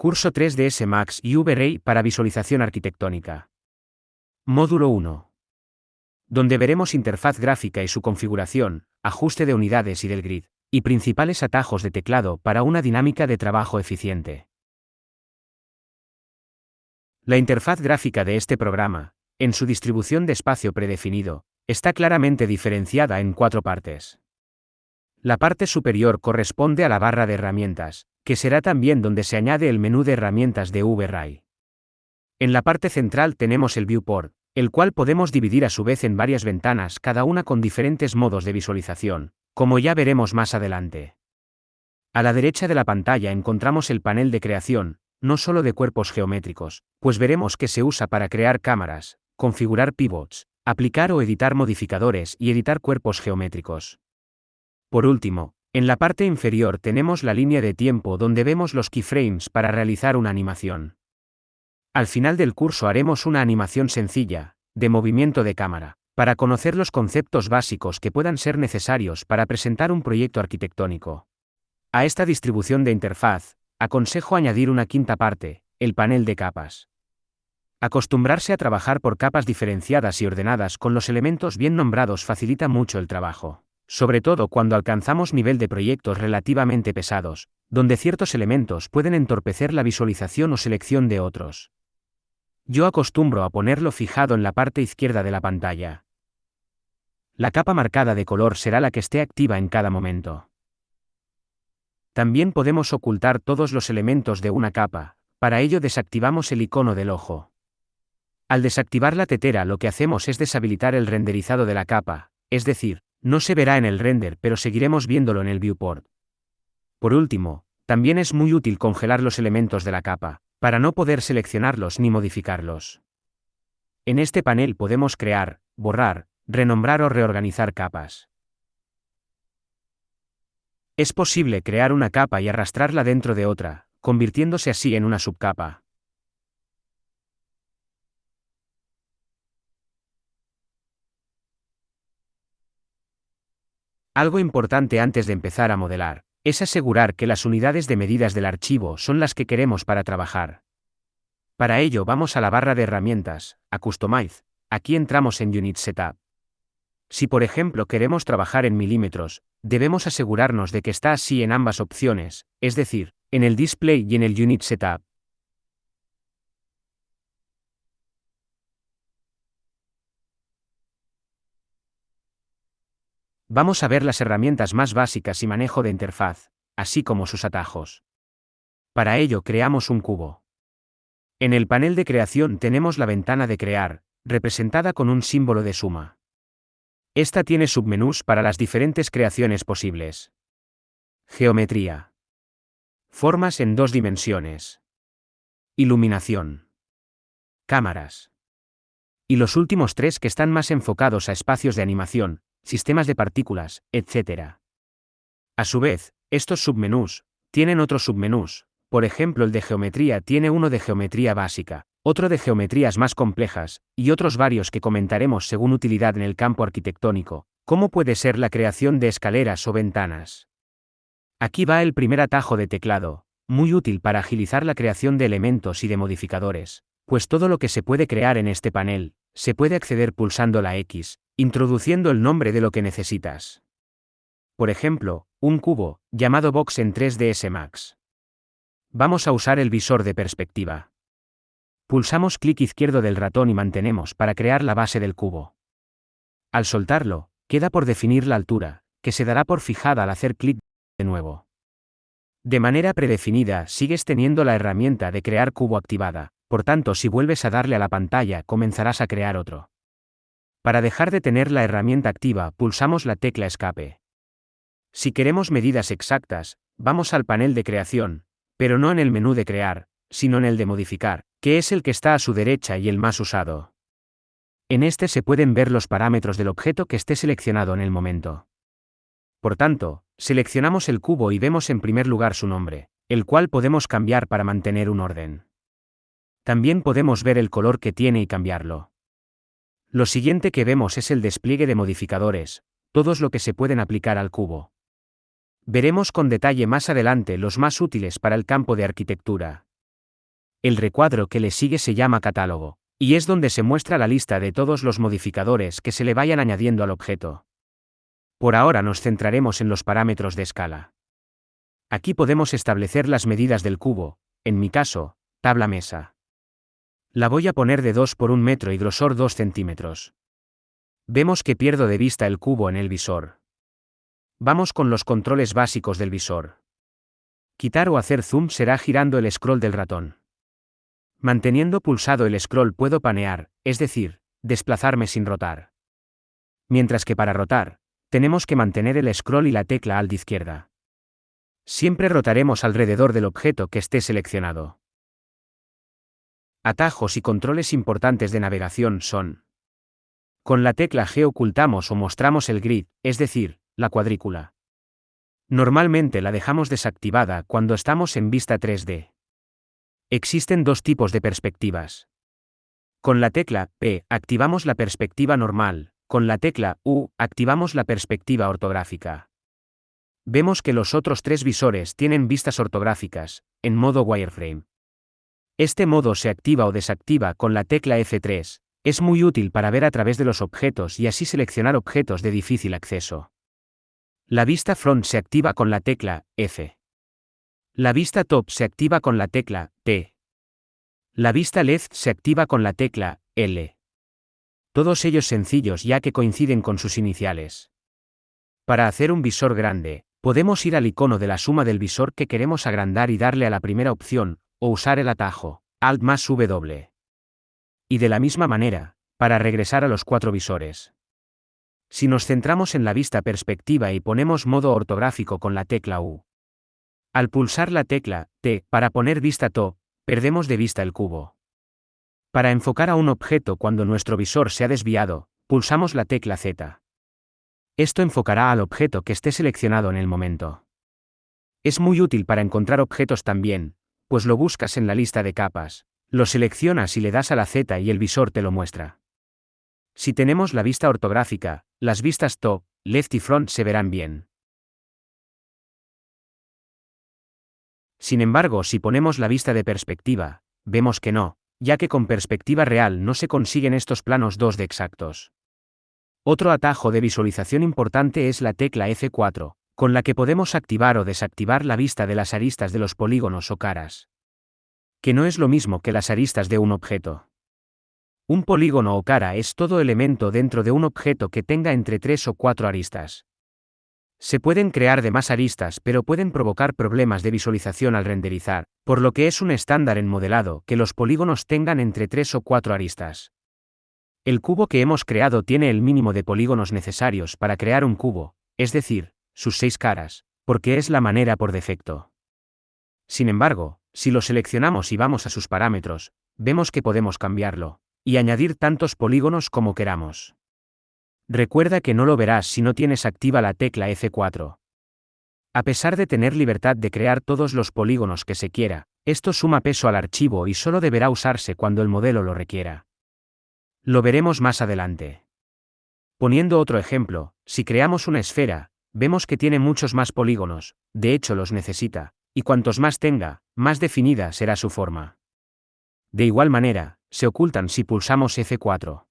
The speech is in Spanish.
Curso 3ds Max y V-Ray para visualización arquitectónica. Módulo 1. Donde veremos interfaz gráfica y su configuración, ajuste de unidades y del grid, y principales atajos de teclado para una dinámica de trabajo eficiente. La interfaz gráfica de este programa, en su distribución de espacio predefinido, está claramente diferenciada en 4 partes. La parte superior corresponde a la barra de herramientas, que será también donde se añade el menú de herramientas de V-Ray. En la parte central tenemos el viewport, el cual podemos dividir a su vez en varias ventanas, cada una con diferentes modos de visualización, como ya veremos más adelante. A la derecha de la pantalla encontramos el panel de creación, no solo de cuerpos geométricos, pues veremos que se usa para crear cámaras, configurar pivots, aplicar o editar modificadores y editar cuerpos geométricos. Por último, en la parte inferior tenemos la línea de tiempo donde vemos los keyframes para realizar una animación. Al final del curso haremos una animación sencilla, de movimiento de cámara, para conocer los conceptos básicos que puedan ser necesarios para presentar un proyecto arquitectónico. A esta distribución de interfaz, aconsejo añadir una quinta parte, el panel de capas. Acostumbrarse a trabajar por capas diferenciadas y ordenadas con los elementos bien nombrados facilita mucho el trabajo, sobre todo cuando alcanzamos nivel de proyectos relativamente pesados, donde ciertos elementos pueden entorpecer la visualización o selección de otros. Yo acostumbro a ponerlo fijado en la parte izquierda de la pantalla. La capa marcada de color será la que esté activa en cada momento. También podemos ocultar todos los elementos de una capa, para ello desactivamos el icono del ojo. Al desactivar la tetera lo que hacemos es deshabilitar el renderizado de la capa, es decir, no se verá en el render pero seguiremos viéndolo en el viewport. Por último, también es muy útil congelar los elementos de la capa, para no poder seleccionarlos ni modificarlos. En este panel podemos crear, borrar, renombrar o reorganizar capas. Es posible crear una capa y arrastrarla dentro de otra, convirtiéndose así en una subcapa. Algo importante antes de empezar a modelar, es asegurar que las unidades de medidas del archivo son las que queremos para trabajar. Para ello vamos a la barra de herramientas, a Customize, aquí entramos en Unit Setup. Si por ejemplo queremos trabajar en milímetros, debemos asegurarnos de que está así en ambas opciones, es decir, en el Display y en el Unit Setup. Vamos a ver las herramientas más básicas y manejo de interfaz, así como sus atajos. Para ello creamos un cubo. En el panel de creación tenemos la ventana de crear, representada con un símbolo de suma. Esta tiene submenús para las diferentes creaciones posibles. Geometría. Formas en 2 dimensiones. Iluminación. Cámaras. Y los últimos 3 que están más enfocados a espacios de animación, sistemas de partículas, etc. A su vez, estos submenús tienen otros submenús, por ejemplo el de geometría tiene uno de geometría básica, otro de geometrías más complejas, y otros varios que comentaremos según utilidad en el campo arquitectónico, como puede ser la creación de escaleras o ventanas. Aquí va el primer atajo de teclado, muy útil para agilizar la creación de elementos y de modificadores, pues todo lo que se puede crear en este panel, se puede acceder pulsando la X, introduciendo el nombre de lo que necesitas. Por ejemplo, un cubo, llamado Box en 3ds Max. Vamos a usar el visor de perspectiva. Pulsamos clic izquierdo del ratón y mantenemos para crear la base del cubo. Al soltarlo, queda por definir la altura, que se dará por fijada al hacer clic de nuevo. De manera predefinida sigues teniendo la herramienta de crear cubo activada, por tanto si vuelves a darle a la pantalla comenzarás a crear otro. Para dejar de tener la herramienta activa pulsamos la tecla escape. Si queremos medidas exactas, vamos al panel de creación, pero no en el menú de crear, sino en el de modificar, que es el que está a su derecha y el más usado. En este se pueden ver los parámetros del objeto que esté seleccionado en el momento. Por tanto, seleccionamos el cubo y vemos en primer lugar su nombre, el cual podemos cambiar para mantener un orden. También podemos ver el color que tiene y cambiarlo. Lo siguiente que vemos es el despliegue de modificadores, todos lo que se pueden aplicar al cubo. Veremos con detalle más adelante los más útiles para el campo de arquitectura. El recuadro que le sigue se llama catálogo, y es donde se muestra la lista de todos los modificadores que se le vayan añadiendo al objeto. Por ahora nos centraremos en los parámetros de escala. Aquí podemos establecer las medidas del cubo, en mi caso, tabla mesa. La voy a poner de 2 por 1 metro y grosor 2 centímetros. Vemos que pierdo de vista el cubo en el visor. Vamos con los controles básicos del visor. Quitar o hacer zoom será girando el scroll del ratón. Manteniendo pulsado el scroll puedo panear, es decir, desplazarme sin rotar. Mientras que para rotar, tenemos que mantener el scroll y la tecla Alt izquierda. Siempre rotaremos alrededor del objeto que esté seleccionado. Atajos y controles importantes de navegación son: con la tecla G ocultamos o mostramos el grid, es decir, la cuadrícula. Normalmente la dejamos desactivada cuando estamos en vista 3D. Existen dos tipos de perspectivas. Con la tecla P activamos la perspectiva normal, con la tecla U activamos la perspectiva ortográfica. Vemos que los otros tres visores tienen vistas ortográficas, en modo wireframe. Este modo se activa o desactiva con la tecla F3, es muy útil para ver a través de los objetos y así seleccionar objetos de difícil acceso. La vista front se activa con la tecla F. La vista top se activa con la tecla T. La vista left se activa con la tecla L. Todos ellos sencillos ya que coinciden con sus iniciales. Para hacer un visor grande, podemos ir al icono de la suma del visor que queremos agrandar y darle a la primera opción, o usar el atajo Alt más W. Y de la misma manera, para regresar a los cuatro visores. Si nos centramos en la vista perspectiva y ponemos modo ortográfico con la tecla U. Al pulsar la tecla T para poner vista top, perdemos de vista el cubo. Para enfocar a un objeto cuando nuestro visor se ha desviado, pulsamos la tecla Z. Esto enfocará al objeto que esté seleccionado en el momento. Es muy útil para encontrar objetos también, pues lo buscas en la lista de capas, lo seleccionas y le das a la Z y el visor te lo muestra. Si tenemos la vista ortográfica, las vistas top, left y front se verán bien. Sin embargo, si ponemos la vista de perspectiva, vemos que no, ya que con perspectiva real no se consiguen estos planos 2D exactos. Otro atajo de visualización importante es la tecla F4, con la que podemos activar o desactivar la vista de las aristas de los polígonos o caras. Que no es lo mismo que las aristas de un objeto. Un polígono o cara es todo elemento dentro de un objeto que tenga entre 3 o 4 aristas. Se pueden crear de más aristas pero pueden provocar problemas de visualización al renderizar, por lo que es un estándar en modelado que los polígonos tengan entre 3 o 4 aristas. El cubo que hemos creado tiene el mínimo de polígonos necesarios para crear un cubo, es decir, sus 6 caras, porque es la manera por defecto. Sin embargo, si lo seleccionamos y vamos a sus parámetros, vemos que podemos cambiarlo, y añadir tantos polígonos como queramos. Recuerda que no lo verás si no tienes activa la tecla F4. A pesar de tener libertad de crear todos los polígonos que se quiera, esto suma peso al archivo y solo deberá usarse cuando el modelo lo requiera. Lo veremos más adelante. Poniendo otro ejemplo, si creamos una esfera, vemos que tiene muchos más polígonos, de hecho los necesita, y cuantos más tenga, más definida será su forma. De igual manera, se ocultan si pulsamos F4.